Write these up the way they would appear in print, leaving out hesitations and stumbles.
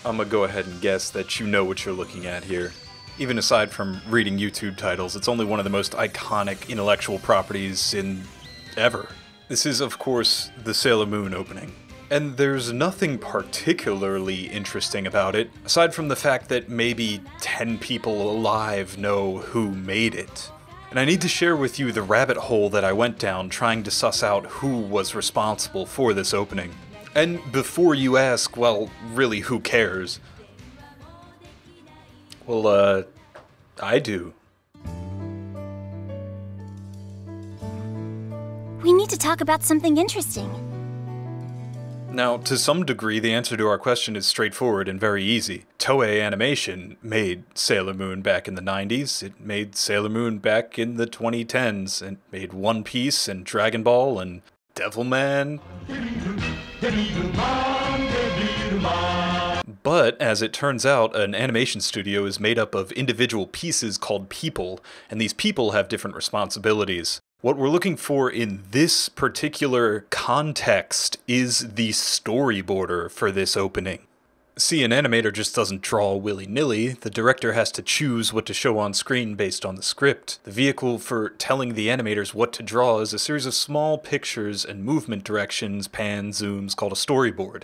I'm gonna go ahead and guess that you know what you're looking at here. Even aside from reading YouTube titles, it's only one of the most iconic intellectual properties in ever. This is, of course, the Sailor Moon opening. And there's nothing particularly interesting about it, aside from the fact that maybe 10 people alive know who made it. And I need to share with you the rabbit hole that I went down trying to suss out who was responsible for this opening. And before you ask, well, really, who cares? Well, I do. We need to talk about something interesting. Now, to some degree, the answer to our question is straightforward and very easy. Toei Animation made Sailor Moon back in the 90s, it made Sailor Moon back in the 2010s, and made One Piece and Dragon Ball and Devilman. But, as it turns out, an animation studio is made up of individual pieces called people, and these people have different responsibilities. What we're looking for in this particular context is the storyboarder for this opening. See, an animator just doesn't draw willy-nilly. The director has to choose what to show on screen based on the script. The vehicle for telling the animators what to draw is a series of small pictures and movement directions, pans, zooms, called a storyboard.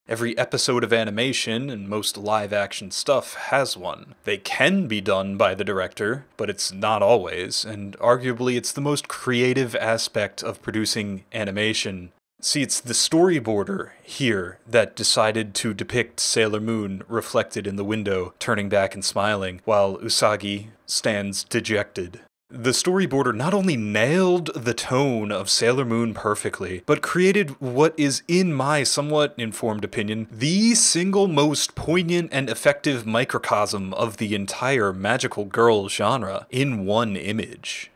Every episode of animation, and most live-action stuff, has one. They can be done by the director, but it's not always, and arguably it's the most creative aspect of producing animation. See, it's the storyboarder here that decided to depict Sailor Moon reflected in the window, turning back and smiling, while Usagi stands dejected. The storyboarder not only nailed the tone of Sailor Moon perfectly, but created what is, in my somewhat informed opinion, the single most poignant and effective microcosm of the entire magical girl genre in one image.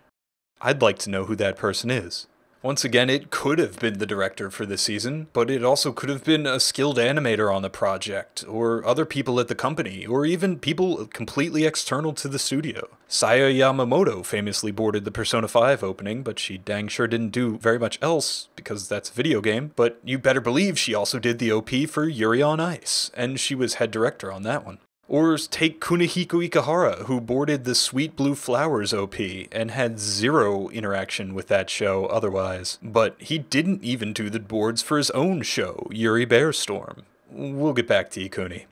I'd like to know who that person is. Once again, it could have been the director for this season, but it also could have been a skilled animator on the project, or other people at the company, or even people completely external to the studio. Saya Yamamoto famously boarded the Persona 5 opening, but she dang sure didn't do very much else, because that's a video game, but you better believe she also did the OP for Yuri on Ice, and she was head director on that one. Or take Kunihiko Ikahara, who boarded the Sweet Blue Flowers OP and had zero interaction with that show otherwise. But he didn't even do the boards for his own show, Yuri Bearstorm. We'll get back to Ikuni.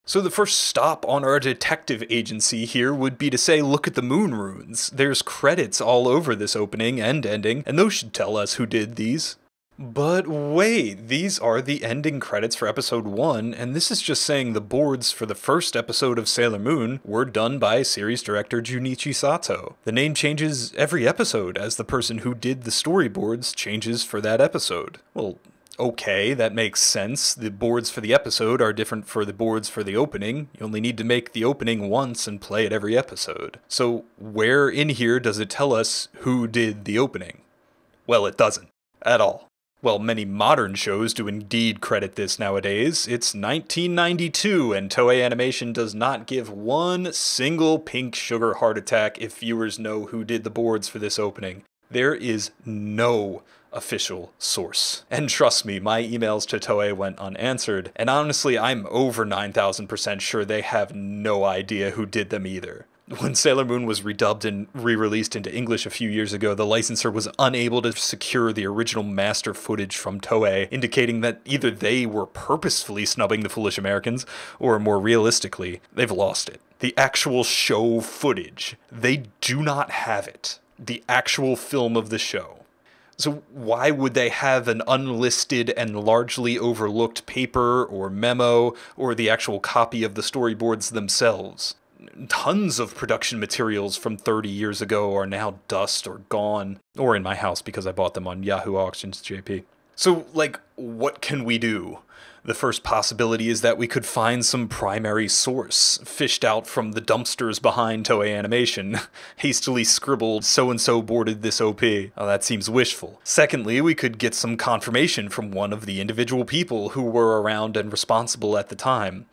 So the first stop on our detective agency here would be to say, look at the moon runes. There's credits all over this opening and ending, and those should tell us who did these. But wait, these are the ending credits for episode 1, and this is just saying the boards for the first episode of Sailor Moon were done by series director Junichi Sato. The name changes every episode as the person who did the storyboards changes for that episode. Well, okay, that makes sense. The boards for the episode are different for the boards for the opening. You only need to make the opening once and play it every episode. So where in here does it tell us who did the opening? Well, it doesn't. At all. Well, many modern shows do indeed credit this nowadays. It's 1992, and Toei Animation does not give one single pink sugar heart attack if viewers know who did the boards for this opening. There is no official source. And trust me, my emails to Toei went unanswered, and honestly, I'm over 9,000% sure they have no idea who did them either. When Sailor Moon was redubbed and re-released into English a few years ago, the licensor was unable to secure the original master footage from Toei, indicating that either they were purposefully snubbing the foolish Americans, or more realistically, they've lost it. The actual show footage, they do not have it. The actual film of the show. So why would they have an unlisted and largely overlooked paper or memo, or the actual copy of the storyboards themselves? Tons of production materials from 30 years ago are now dust or gone, or in my house because I bought them on Yahoo Auctions JP. So, what can we do? The first possibility is that we could find some primary source, fished out from the dumpsters behind Toei Animation, hastily scribbled, so-and-so boarded this OP. Oh, that seems wishful. Secondly, we could get some confirmation from one of the individual people who were around and responsible at the time.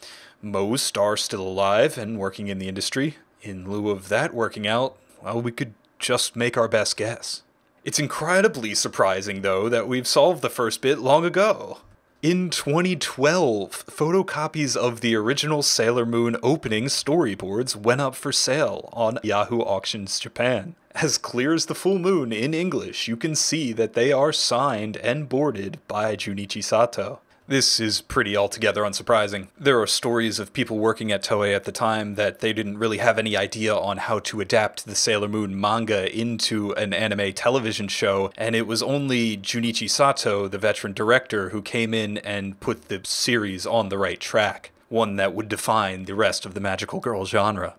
Most are still alive and working in the industry. In lieu of that working out, well, we could just make our best guess. It's incredibly surprising, though, that we've solved the first bit long ago. In 2012, photocopies of the original Sailor Moon opening storyboards went up for sale on Yahoo Auctions Japan. As clear as the full moon in English, you can see that they are signed and boarded by Junichi Sato. This is pretty altogether unsurprising. There are stories of people working at Toei at the time that they didn't really have any idea on how to adapt the Sailor Moon manga into an anime television show, and it was only Junichi Sato, the veteran director, who came in and put the series on the right track, one that would define the rest of the magical girl genre.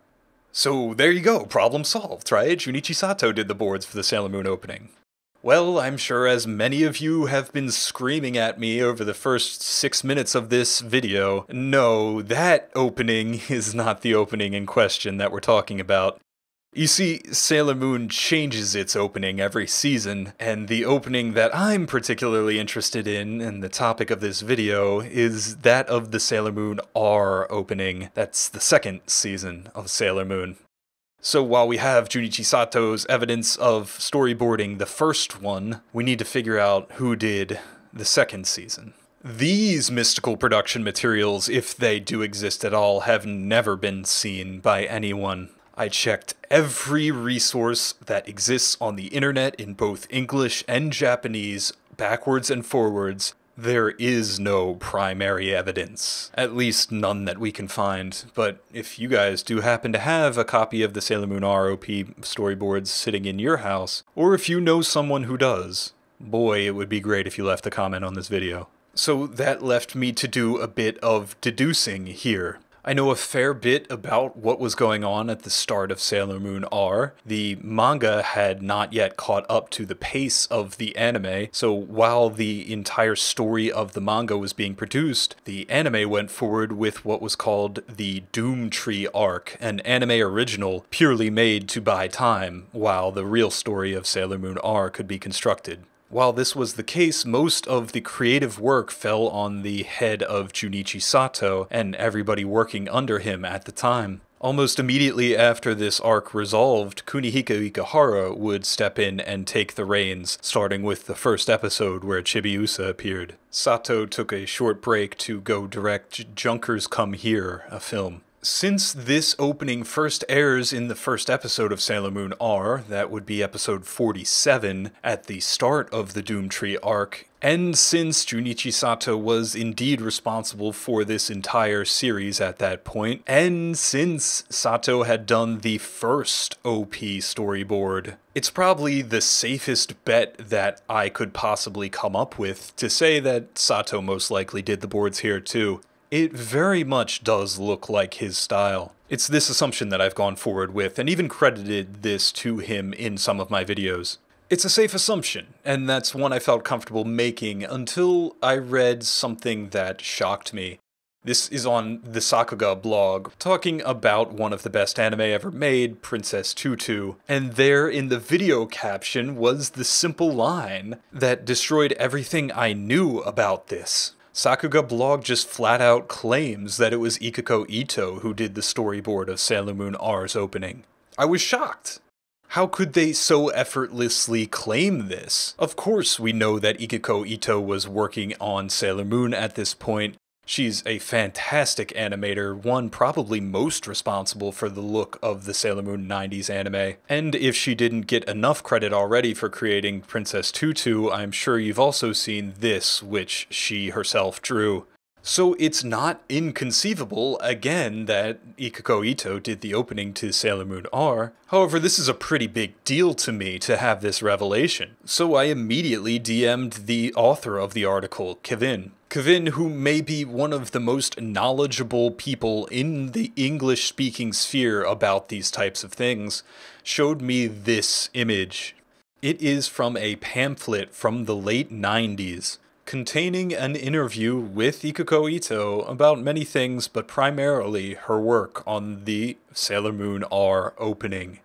So there you go, problem solved, right? Junichi Sato did the boards for the Sailor Moon opening. Well, I'm sure as many of you have been screaming at me over the first 6 minutes of this video, no, that opening is not the opening in question that we're talking about. You see, Sailor Moon changes its opening every season, and the opening that I'm particularly interested in, and the topic of this video, is that of the Sailor Moon R opening. That's the second season of Sailor Moon. So while we have Junichi Sato's evidence of storyboarding the first one, we need to figure out who did the second season. These mystical production materials, if they do exist at all, have never been seen by anyone. I checked every resource that exists on the internet in both English and Japanese, backwards and forwards. There is no primary evidence, at least none that we can find, but if you guys do happen to have a copy of the Sailor Moon ROP storyboards sitting in your house, or if you know someone who does, boy, it would be great if you left a comment on this video. So that left me to do a bit of deducing here. I know a fair bit about what was going on at the start of Sailor Moon R. The manga had not yet caught up to the pace of the anime, so while the entire story of the manga was being produced, the anime went forward with what was called the Doom Tree arc, an anime original purely made to buy time, while the real story of Sailor Moon R could be constructed. While this was the case, most of the creative work fell on the head of Junichi Sato and everybody working under him at the time. Almost immediately after this arc resolved, Kunihiko Ikuhara would step in and take the reins, starting with the first episode where Chibiusa appeared. Sato took a short break to go direct Junkers Come Here, a film. Since this opening first airs in the first episode of Sailor Moon R, that would be episode 47, at the start of the Doom Tree arc, and since Junichi Sato was indeed responsible for this entire series at that point, and since Sato had done the first OP storyboard, it's probably the safest bet that I could possibly come up with to say that Sato most likely did the boards here too. It very much does look like his style. It's this assumption that I've gone forward with, and even credited this to him in some of my videos. It's a safe assumption, and that's one I felt comfortable making until I read something that shocked me. This is on the Sakuga blog, talking about one of the best anime ever made, Princess Tutu, and there in the video caption was the simple line that destroyed everything I knew about this. Sakuga blog just flat out claims that it was Ikako Ito who did the storyboard of Sailor Moon R's opening. I was shocked. How could they so effortlessly claim this? Of course we know that Ikako Ito was working on Sailor Moon at this point. She's a fantastic animator, one probably most responsible for the look of the Sailor Moon 90s anime. And if she didn't get enough credit already for creating Princess Tutu, I'm sure you've also seen this, which she herself drew. So it's not inconceivable, again, that Ikako Ito did the opening to Sailor Moon R. However, this is a pretty big deal to me to have this revelation. So I immediately DM'd the author of the article, Kevin. Kevin, who may be one of the most knowledgeable people in the English-speaking sphere about these types of things, showed me this image. It is from a pamphlet from the late 90s. Containing an interview with Ikako Ito about many things, but primarily her work on the Sailor Moon R opening.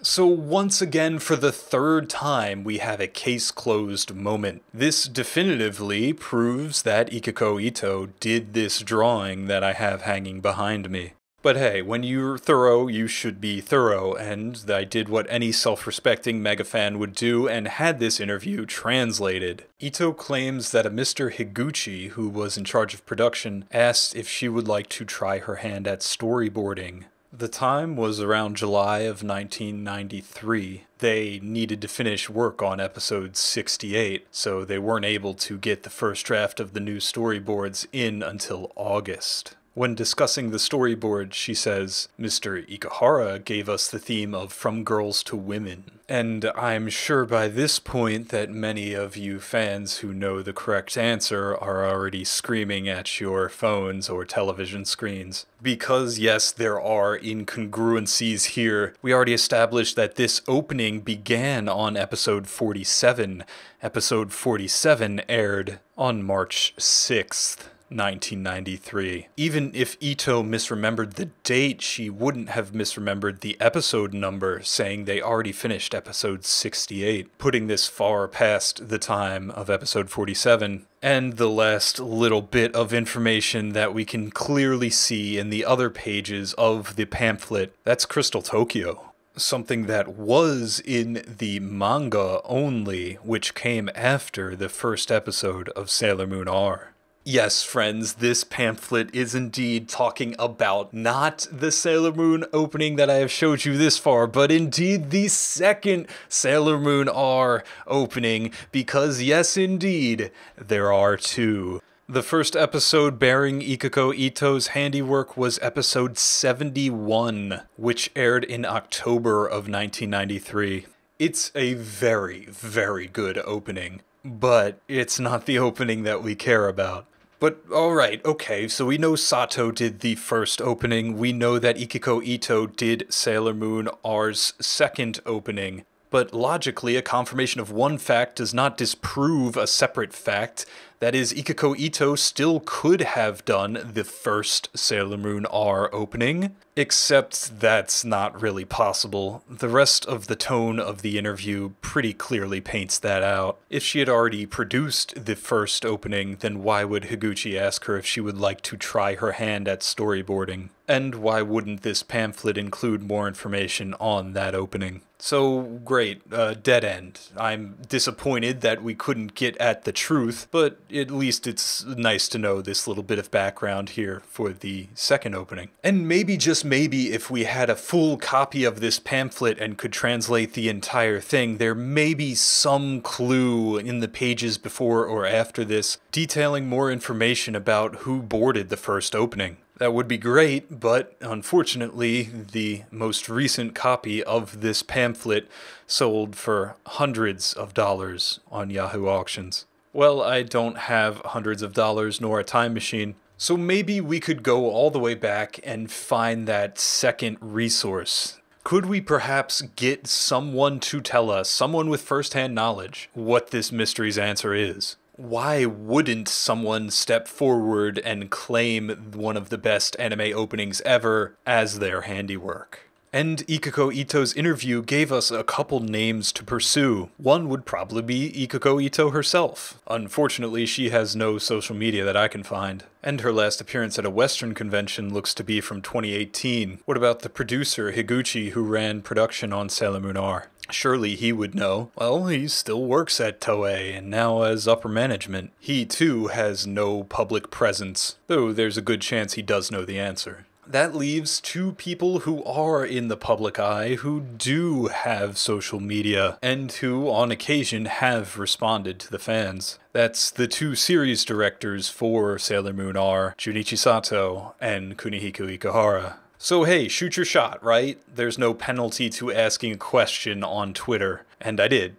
So once again, for the third time, we have a case closed moment. This definitively proves that Ikako Ito did this drawing that I have hanging behind me. But hey, when you're thorough, you should be thorough, and I did what any self-respecting mega fan would do and had this interview translated. Ito claims that a Mr. Higuchi, who was in charge of production, asked if she would like to try her hand at storyboarding. The time was around July of 1993. They needed to finish work on episode 68, so they weren't able to get the first draft of the new storyboards in until August. When discussing the storyboard, she says, Mr. Ikehara gave us the theme of From Girls to Women. And I'm sure by this point that many of you fans who know the correct answer are already screaming at your phones or television screens. Because yes, there are incongruencies here. We already established that this opening began on episode 47. Episode 47 aired on March 6th. 1993. Even if Ito misremembered the date, she wouldn't have misremembered the episode number, saying they already finished episode 68, putting this far past the time of episode 47. And the last little bit of information that we can clearly see in the other pages of the pamphlet, that's Crystal Tokyo. Something that was in the manga only, which came after the first episode of Sailor Moon R. Yes, friends, this pamphlet is indeed talking about not the Sailor Moon opening that I have showed you this far, but indeed the second Sailor Moon R opening, because yes, indeed, there are two. The first episode bearing Ikako Ito's handiwork was episode 71, which aired in October of 1993. It's a very, very good opening, but it's not the opening that we care about. But alright, okay, so we know Sato did the first opening, we know that Ikako Ito did Sailor Moon R's second opening, but logically a confirmation of one fact does not disprove a separate fact. That is, Ikako Ito still could have done the first Sailor Moon R opening, except that's not really possible. The rest of the tone of the interview pretty clearly paints that out. If she had already produced the first opening, then why would Higuchi ask her if she would like to try her hand at storyboarding? And why wouldn't this pamphlet include more information on that opening? So, great, dead end. I'm disappointed that we couldn't get at the truth, but at least it's nice to know this little bit of background here for the second opening. And maybe, just maybe, if we had a full copy of this pamphlet and could translate the entire thing, there may be some clue in the pages before or after this detailing more information about who boarded the first opening. That would be great, but unfortunately, the most recent copy of this pamphlet sold for hundreds of dollars on Yahoo Auctions. Well, I don't have hundreds of dollars nor a time machine, so maybe we could go all the way back and find that second resource. Could we perhaps get someone to tell us, someone with first-hand knowledge, what this mystery's answer is? Why wouldn't someone step forward and claim one of the best anime openings ever as their handiwork? And Ikako Ito's interview gave us a couple names to pursue. One would probably be Ikako Ito herself. Unfortunately, she has no social media that I can find. And her last appearance at a Western convention looks to be from 2018. What about the producer, Higuchi, who ran production on Sailor Moon R? Surely he would know. Well, he still works at Toei, and now as upper management. He, too, has no public presence, though there's a good chance he does know the answer. That leaves two people who are in the public eye, who do have social media, and who, on occasion, have responded to the fans. That's the two series directors for Sailor Moon R, Junichi Sato and Kunihiko Ikehara. So hey, shoot your shot, right? There's no penalty to asking a question on Twitter, and I did.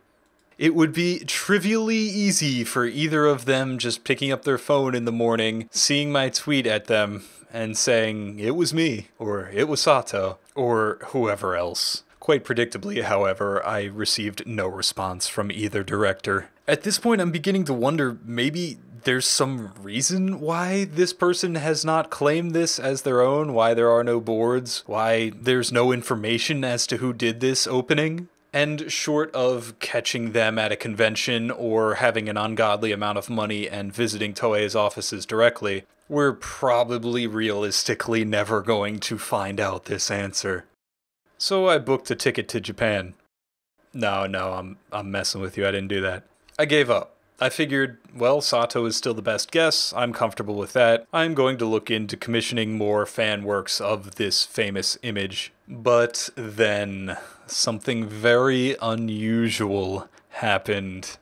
It would be trivially easy for either of them just picking up their phone in the morning, seeing my tweet at them, and saying, it was me, or it was Sato, or whoever else. Quite predictably, however, I received no response from either director. At this point, I'm beginning to wonder, maybe there's some reason why this person has not claimed this as their own, why there are no boards, why there's no information as to who did this opening. And short of catching them at a convention or having an ungodly amount of money and visiting Toei's offices directly, We're probably realistically never going to find out this answer. So I booked a ticket to Japan. No, I'm messing with you. I didn't do that. I gave up. I figured, well, Sato is still the best guess. I'm comfortable with that. I'm going to look into commissioning more fan works of this famous image. But then something very unusual happened.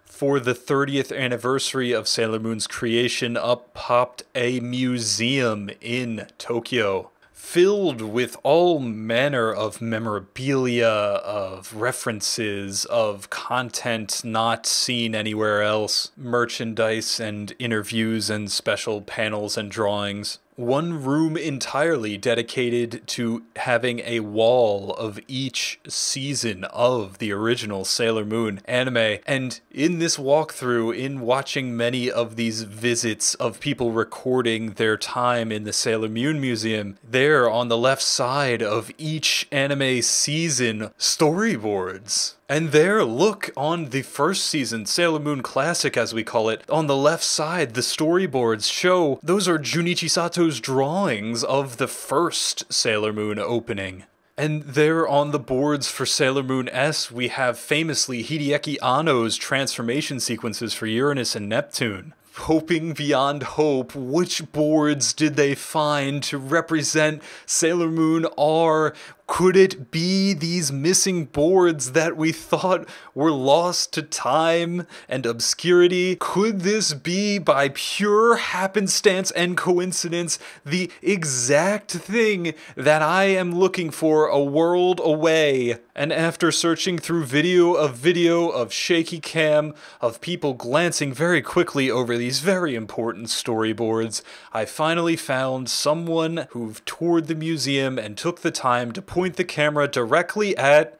For the 30th anniversary of Sailor Moon's creation, up popped a museum in Tokyo, filled with all manner of memorabilia, of references, of content not seen anywhere else, merchandise and interviews and special panels and drawings. One room entirely dedicated to having a wall of each season of the original Sailor Moon anime. And in this walkthrough, in watching many of these visits of people recording their time in the Sailor Moon Museum, there on the left side of each anime season, storyboards. And there, look, on the first season, Sailor Moon Classic as we call it, on the left side, the storyboards show those are Junichi Sato's drawings of the first Sailor Moon opening. And there on the boards for Sailor Moon S, we have famously Hideaki Anno's transformation sequences for Uranus and Neptune. Hoping beyond hope, which boards did they find to represent Sailor Moon R? Could it be these missing boards that we thought were lost to time and obscurity? Could this be, by pure happenstance and coincidence, the exact thing that I am looking for a world away? And after searching through video of shaky cam, of people glancing very quickly over these very important storyboards, I finally found someone who toured the museum and took the time to point the camera directly at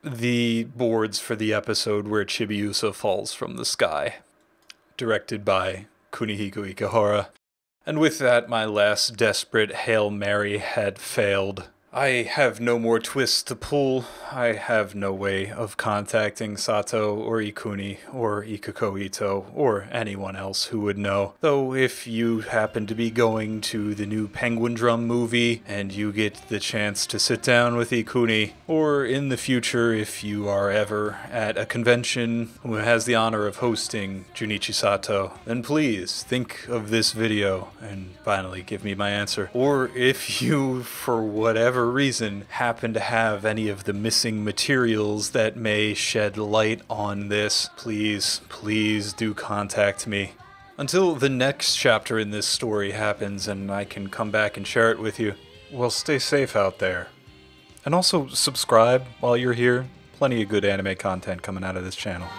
the boards for the episode where Chibiusa falls from the sky. Directed by Kunihiko Ikahara. And with that, my last desperate Hail Mary had failed. I have no more twists to pull. I have no way of contacting Sato or Ikuni or Ikuko Ito or anyone else who would know. Though if you happen to be going to the new Penguin Drum movie and you get the chance to sit down with Ikuni, or in the future if you are ever at a convention who has the honor of hosting Junichi Sato, then please think of this video and finally give me my answer. Or if you, for whatever reason, happen to have any of the missing materials that may shed light on this, please do contact me. Until the next chapter in this story happens and I can come back and share it with you, well, stay safe out there. And also subscribe while you're here. Plenty of good anime content coming out of this channel.